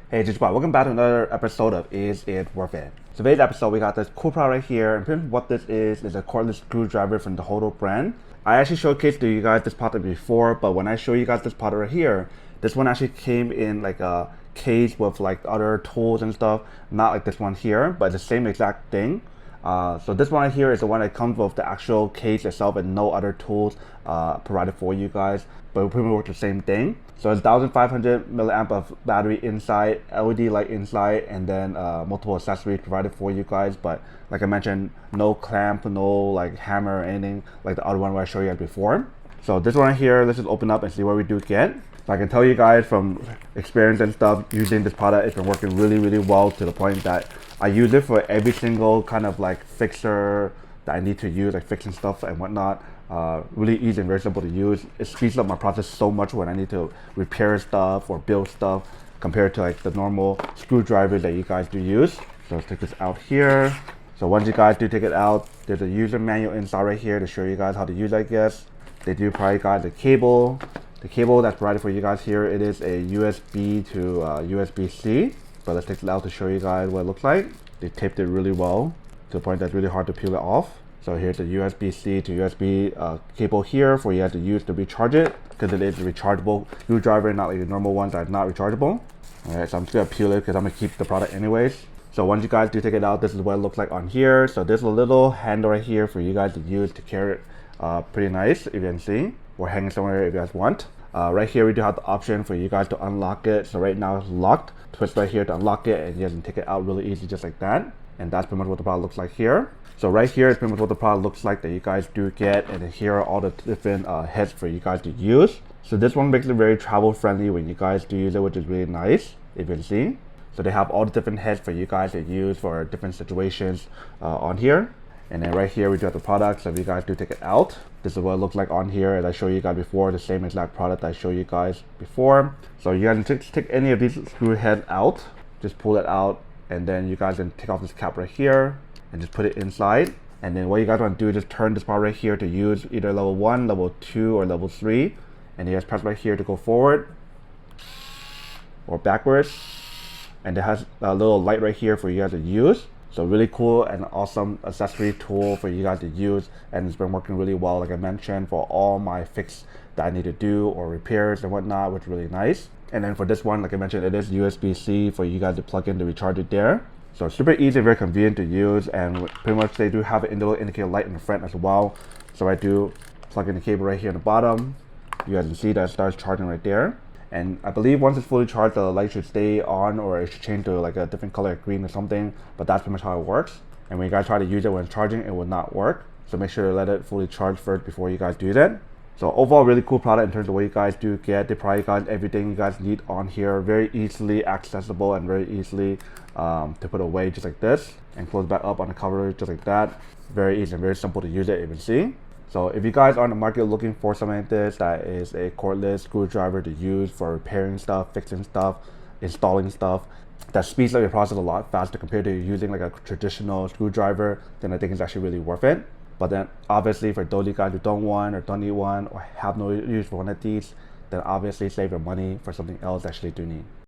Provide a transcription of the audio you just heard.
Hey Digibot, welcome back to another episode of Is It Worth It? Today's episode we got this cool product right here, and pretty much what this is a cordless screwdriver from the Hoto brand. I actually showcased to you guys this product before, but when I show you guys this product right here, this one actually came in like a case with like other tools and stuff, not like this one here, but the same exact thing. So this one right here is the one that comes with the actual case itself and no other tools provided for you guys, but it pretty much works the same thing. So it's 1500 milliamp of battery inside, LED light inside, and then multiple accessories provided for you guys. But like I mentioned, no clamp, no like hammer or anything like the other one where I showed you guys before. So this one right here, let's just open up and see what we do get. So I can tell you guys from experience and stuff, using this product, it's been working really well to the point that I use it for every single kind of like fixer that I need to use, like fixing stuff and whatnot. Really easy and very simple to use. It speeds up my process so much when I need to repair stuff or build stuff compared to like the normal screwdrivers that you guys do use. So let's take this out here. So once you guys do take it out, there's a user manual inside right here to show you guys how to use it, I guess. They do provide guys the cable. The cable that's provided for you guys here, it is a USB to USB-C. But let's take it out to show you guys what it looks like. They taped it really well to the point that's really hard to peel it off. So here's the USB-C to USB cable here for you guys to use to recharge it, because it is a rechargeable screwdriver, not like the normal ones that are not rechargeable. Alright, so I'm just gonna peel it because I'm gonna keep the product anyways. So once you guys do take it out, this is what it looks like on here. So there's a little handle right here for you guys to use to carry it pretty nice, if you can see, or hang it somewhere if you guys want. Right here we do have the option for you guys to unlock it. So right now it's locked. Twist right here to unlock it, and you guys can take it out really easy just like that. And that's pretty much what the product looks like here. So right here is pretty much what the product looks like that you guys do get, and then here are all the different heads for you guys to use. So this one makes it very travel friendly when you guys do use it, which is really nice, if you can see. So they have all the different heads for you guys to use for different situations on here. And then right here we do have the product. So if you guys do take it out, this is what it looks like on here as I showed you guys before, the same exact product I showed you guys before. So you guys can take any of these screw heads out, just pull it out, and then you guys can take off this cap right here and just put it inside. And then what you guys want to do is just turn this part right here to use either level 1, level 2, or level 3. And you guys press right here to go forward or backwards. And it has a little light right here for you guys to use. So really cool and awesome accessory tool for you guys to use, and it's been working really well, like I mentioned, for all my fix that I need to do or repairs and whatnot, which is really nice. And then for this one, like I mentioned, it is USB-C for you guys to plug in to recharge it there. So super easy, very convenient to use, and pretty much they do have an little indicator light in the front as well. So I do plug in the cable right here in the bottom. You guys can see that it starts charging right there. And I believe once it's fully charged, the light should stay on, or it should change to like a different color, like green or something. But that's pretty much how it works. And when you guys try to use it when it's charging, it will not work. So make sure to let it fully charge first before you guys do that. So overall, really cool product in terms of what you guys do get. They provide you guys everything you guys need on here, very easily accessible and very easily to put away just like this, and close back up on the cover just like that. Very easy and very simple to use it, you can see. So if you guys are in the market looking for something like this, that is a cordless screwdriver to use for repairing stuff, fixing stuff, installing stuff, that speeds up your process a lot faster compared to using like a traditional screwdriver, then I think it's actually really worth it. But then obviously for those of you guys who don't want or don't need one or have no use for one of these, then obviously save your money for something else that you actually do need.